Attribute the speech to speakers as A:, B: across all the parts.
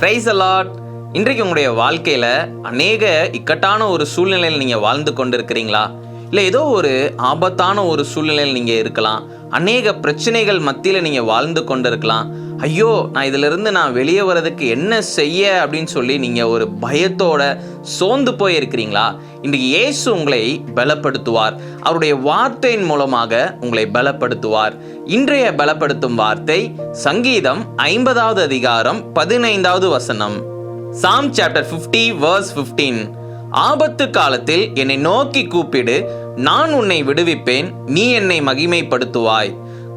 A: Praise the Lord. இன்றைக்கு உங்களுடைய வாழ்க்கையில் அநேக இக்கட்டான ஒரு சூழ்நிலையில் நீங்கள் வாழ்ந்து கொண்டிருக்கிறீங்களா? இல்லை ஏதோ ஒரு ஆபத்தான ஒரு சூழ்நிலையில் நீங்கள் இருக்கலாம். அநேக பிரச்சனைகள் மத்தியில் நீங்கள் வாழ்ந்து கொண்டிருக்கலாம். ஐயோ, நான் இதிலிருந்து வெளியே வர்றதுக்கு என்ன செய்ய அப்படின்னு சொல்லி நீங்கள் ஒரு பயத்தோட சோர்ந்து போயிருக்கிறீங்களா? இன்றைக்கு இயேசு உங்களை பலப்படுத்துவார். அவருடைய வார்த்தையின் மூலமாக உங்களை பலப்படுத்துவார். இன்றைய பலப்படுத்தும் வார்த்தை சங்கீதம் 50வது அதிகாரம் 15வது வசனம். Psalm chapter 50 verse 15. ஆபத்து காலத்தில் என்னை நோக்கி கூப்பிடு, நான் உன்னை விடுவிப்பேன், நீ என்னை மகிமைப்படுத்துவாய்.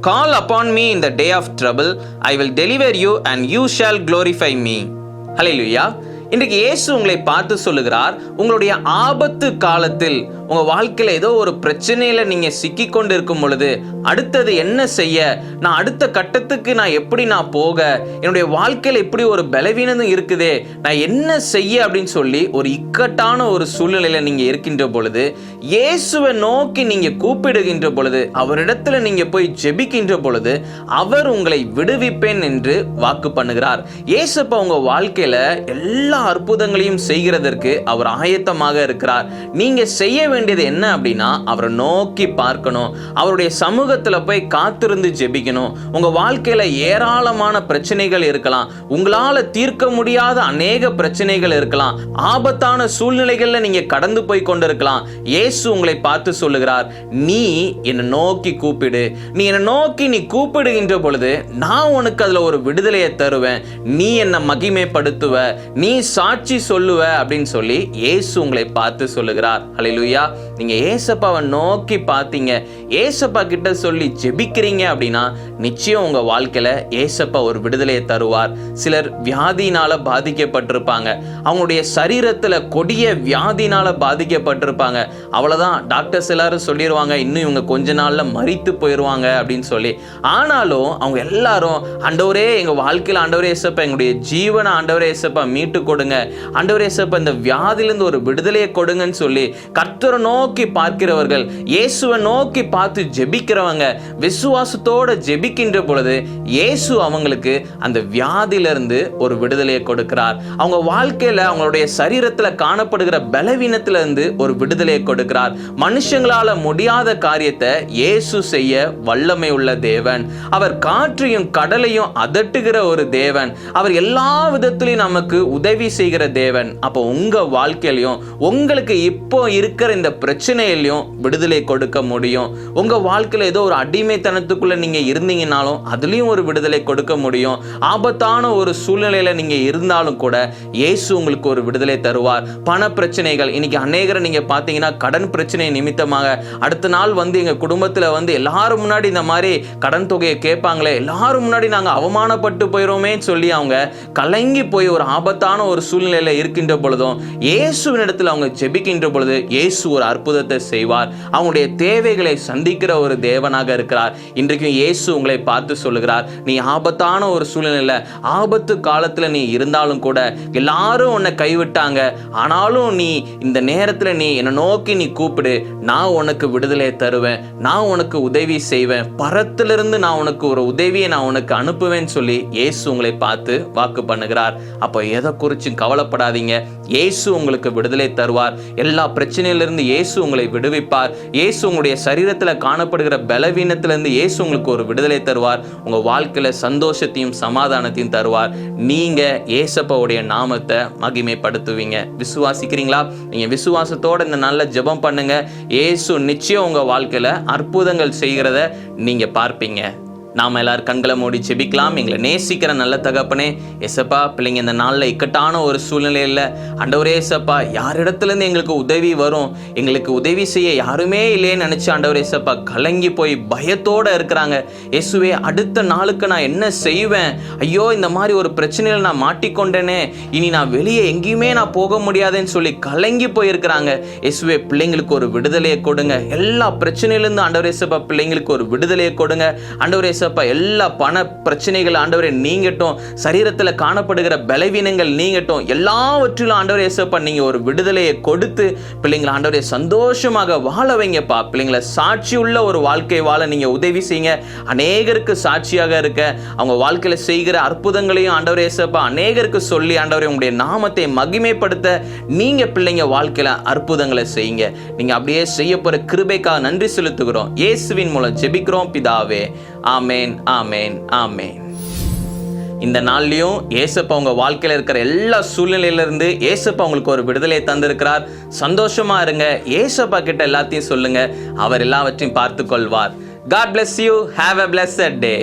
A: Call upon me in the day of trouble, I will deliver you and you shall glorify me. Hallelujah. இன்றைக்கு இயேசு உங்களை பார்த்து சொல்லுகிறார், உங்களுடைய ஆபத்து காலத்தில் உங்க வாழ்க்கையில ஏதோ ஒரு பிரச்சனையில நீங்க சிக்கி கொண்டு இருக்கும் பொழுது அடுத்தது என்ன செய்ய, நான் அடுத்த கட்டத்துக்கு நான் எப்படி போக, என்னுடைய வாழ்க்கையில இப்படி ஒரு பலவீனம் இருக்குதே, நான் என்ன செய்ய அப்படின்னு சொல்லி ஒரு இக்கட்டான ஒரு சூழ்நிலையில நீங்க இருக்கின்ற பொழுது இயேசுவை நோக்கி நீங்க கூப்பிடுகின்ற பொழுது, அவரிடத்துல நீங்க போய் ஜெபிக்கின்ற பொழுது அவர் உங்களை விடுவிப்பேன் என்று வாக்கு பண்ணுகிறார். இயேசுப்பா உங்க வாழ்க்கையில எல்லா அற்புதங்களையும் செய்கிறதற்கு அவர் ஆயத்தமாக இருக்கிறார். நீங்க செய்ய வேண்டியது என்ன அப்படின்னா, அவரை நோக்கி பார்க்கணும், அவருடைய சமூகத்துல போய் காத்திருந்து ஜெபிக்கணும். உங்க வாழ்க்கையில ஏராளமான பிரச்சனைகள் இருக்கலாம், உங்களால தீர்க்க முடியாத அநேக பிரச்சனைகள் இருக்கலாம், ஆபத்தான சூழ்நிலைகள்ல நீங்க கடந்து போய் கொண்டிருக்கலாம். இயேசு உங்களை பார்த்து சொல்லுகிறார், நீ என்னை நோக்கி கூப்பிடு. நீ என்னை நோக்கி நீ கூப்பிடுகின்ற பொழுது நான் உனக்கு அதுல ஒரு விடுதலையை தருவேன், நீ என்னை மகிமைப்படுத்துவ, நீ சாட்சி சொல்லுவ அப்படின்னு சொல்லி இயேசு உங்களை பார்த்து சொல்லுகிறார். ஹல்லேலூயா. நீங்க ஏசப்பாவை நோக்கி பார்த்தீங்க, ஏசப்பா கிட்ட சொல்லி ஜெபிக்கிறீங்க அப்படின்னா நிச்சயம் உங்க வாழ்க்கையில ஏசப்பா ஒரு விடுதலையை தருவார். சிலர் வியாதினால பாதிக்கப்பட்டிருப்பாங்க, அவங்களுடைய சரீரத்துல கொடிய வியாதினால பாதிக்கப்பட்டிருப்பாங்க. அவ்வளவுதான், டாக்டர்ஸ் எல்லாரும் சொல்லிடுவாங்க, இன்னும் இவங்க கொஞ்ச நாள்ல மரித்து போயிடுவாங்க அப்படின்னு சொல்லி. ஆனாலும் அவங்க எல்லாரும், ஆண்டவரே எங்க வாழ்க்கையில ஆண்டவரே ஏசப்பா எங்களுடைய ஜீவனை ஆண்டவரே ஏசப்பா மீட்டு கொடுங்க, ஆண்டவரே ஏசப்பா இந்த வியாதியிலிருந்து ஒரு விடுதலையை கொடுங்கன்னு சொல்லி கர்த்தரை நோக்கி பார்க்கிறவர்கள், இயேசுவை நோக்கி பார்த்து ஜெபிக்கிறவங்க, விசுவாசத்தோட ஜெபிக்கின்ற பொழுது இயேசு அவங்களுக்கு அந்த வியாதியிலிருந்து ஒரு விடுதலையை கொடுக்கிறார். அவங்க வாழ்க்கையில அவங்களுடைய சரீரத்துல காணப்படுகிற பலவீனத்திலிருந்து ஒரு விடுதலையை கொடுக்கிறார். மனுஷங்களால முடியாத காரியத்தை இயேசு செய்ய வல்லமை உள்ள தேவன். அவர் காற்றையும் கடலையும் அதட்டுகிற ஒரு தேவன். அவர் எல்லா விதத்திலையும் நமக்கு உதவி செய்கிற தேவன். அப்போ உங்க வாழ்க்கையிலையும் உங்களுக்கு இப்போ இருக்கிற இந்த பிரச்சனையிலையும் விடுதலை கொடுக்க முடியும். உங்க வாழ்க்கையில ஏதோ ஒரு அடிமைத்தனத்துக்குள்ள நீங்க இருந்தீங்கன்னாலும் அதுலயும் ஒரு விடுதலை கொடுக்க முடியும். ஆபத்தான ஒரு சூழ்நிலையில நீங்க இருந்தாலும் கூட இயேசு உங்களுக்கு ஒரு விடுதலை தருவார். பண பிரச்சனைகள், இன்னைக்கு அநேகரை நீங்க பாத்தீங்கன்னா கடன் பிரச்சனை நிமித்தமாக அடுத்த நாள் எங்க குடும்பத்துல எல்லாரும் முன்னாடி இந்த மாதிரி கடன் தொகையை கேட்பாங்களே, எல்லாரும் முன்னாடி நாங்க அவமானப்பட்டு போயிரோமே சொல்லி அவங்க கலங்கி போய் ஒரு ஆபத்தான ஒரு சூழ்நிலையில இருக்கின்ற பொழுதும் இயேசுவின் இடத்துல அவங்க ஜெபிக்கின்ற பொழுது இயேசு ஒரு அற்புதத்தை செய்வார். அவங்களுடைய தேவைகளை சந்திக்கிற ஒரு தேவனாக இருக்கிறார். இன்றைக்கும் இயேசு உங்களை பார்த்து சொல்லுகிறார், நீ ஆபத்தான ஒரு சூழ்நிலையில ஆபத்து காலத்துல நீ இருந்தாலும் கூட, எல்லாரும் உன்னை கைவிட்டாங்க, ஆனாலும் நீ இந்த நேரத்துல நீ என்னை நோக்கி நீ கூப்பிடு, நான் உனக்கு விடுதலை தருவேன், நான் உனக்கு உதவி செய்வேன், பரத்திலிருந்து நான் உனக்கு ஒரு உதவியை நான் உனக்கு அனுப்புவேன்னு சொல்லி இயேசு உங்களை பார்த்து வாக்கு பண்ணுகிறார். அப்போ எதை குறிச்சும் கவலைப்படாதீங்க, இயேசு உங்களுக்கு விடுதலை தருவார். எல்லா பிரச்சனையிலிருந்து இயேசு உங்களை விடுவிப்பார். இயேசு உங்களுடைய சரீரத்துல காணப்படுகிற பலவீனத்திலிருந்து இயேசு உங்களுக்கு ஒரு விடுதலை தருவார். உங்க வாழ்க்கையில சந்தோஷத்தையும் சமாதானத்தையும் தருவார். நீங்க இயேசப்பாவுடைய நாமத்தை மகிமைப்படுத்துவீங்க. விசுவாசிக்கிறீங்களா? நீங்க விசுவாசத்தோட இந்த நல்ல ஜெபம் பண்ணுங்க. இயேசு நிச்சயம் உங்க வாழ்க்கையில அற்புதங்கள் செய்கிறத நீங்க பார்ப்பீங்க. நாம் எல்லாரும் கண்களை மூடி ஜெபிக்கலாம். எங்களை நேசிக்கிற நல்ல தகப்பனே ஏசப்பா, பிள்ளைங்க இந்த நாளில் இக்கட்டான ஒரு சூழ்நிலையில் ஆண்டவரே ஏசப்பா, யாரிடத்துலேருந்து எங்களுக்கு உதவி வரும், எங்களுக்கு உதவி செய்ய யாருமே இல்லைன்னு நினச்சி ஆண்டவரே ஏசப்பா கலங்கி போய் பயத்தோடு இருக்கிறாங்க. இயேசுவே, அடுத்த நாளுக்கு நான் என்ன செய்வேன், ஐயோ இந்த மாதிரி ஒரு பிரச்சனையில் நான் மாட்டிக்கொண்டேனே, இனி நான் வெளியே எங்கேயுமே நான் போக முடியாதுன்னு சொல்லி கலங்கி போயிருக்கிறாங்க. இயேசுவே, பிள்ளைங்களுக்கு ஒரு விடுதலையை கொடுங்க. எல்லா பிரச்சனையிலேருந்து ஆண்டவரே ஏசப்பா பிள்ளைங்களுக்கு ஒரு விடுதலையை கொடுங்க. ஆண்டவரே ஏசப்பா, ஏசப்பா எல்லா பண பிரச்சனைகள் ஆண்டவரே நீங்கட்டும், சரீரத்தில் காணப்படுகிற பலவீனங்கள் நீங்கட்டும், எல்லாவற்றிலும் ஆண்டவரே ஏசப்பா நீங்க ஒரு விடுதலையை கொடுத்து பிள்ளைங்களை ஆண்டவரே சந்தோஷமாக வாழ வைங்கப்பா. பிள்ளைங்களை சாட்சி உள்ள ஒரு வாழ்க்கை வாழ நீங்க உதவி செய்யுங்க. அநேகருக்கு சாட்சியாக இருக்க, அவங்க வாழ்க்கையில செய்கிற அற்புதங்களையும் ஆண்டவரே ஏசப்பா அநேகருக்கு சொல்லி ஆண்டவரே உங்களுடைய நாமத்தை மகிமைப்படுத்த நீங்க பிள்ளைங்க வாழ்க்கையில அற்புதங்களை செய்யுங்க. நீங்க அப்படியே செய்ய போற கிருபைக்காக நன்றி செலுத்துகிறோம். இயேசுவின் மூலம் ஜெபிக்கிறோம் பிதாவே. ஆமேன், ஆமேன், ஆமேன். இந்த நாள்லயும் ஏசப்பா உங்க வாழ்க்கையில இருக்கிற எல்லா சூழ்நிலையிலிருந்து ஏசப்பா உங்களுக்கு ஒரு விடுதலை தந்திருக்கிறார். சந்தோஷமா இருங்க. ஏசப்பா கிட்ட எல்லாத்தையும் சொல்லுங்க. அவர் எல்லாவற்றையும் பார்த்து கொள்வார். God bless you. Have a blessed day.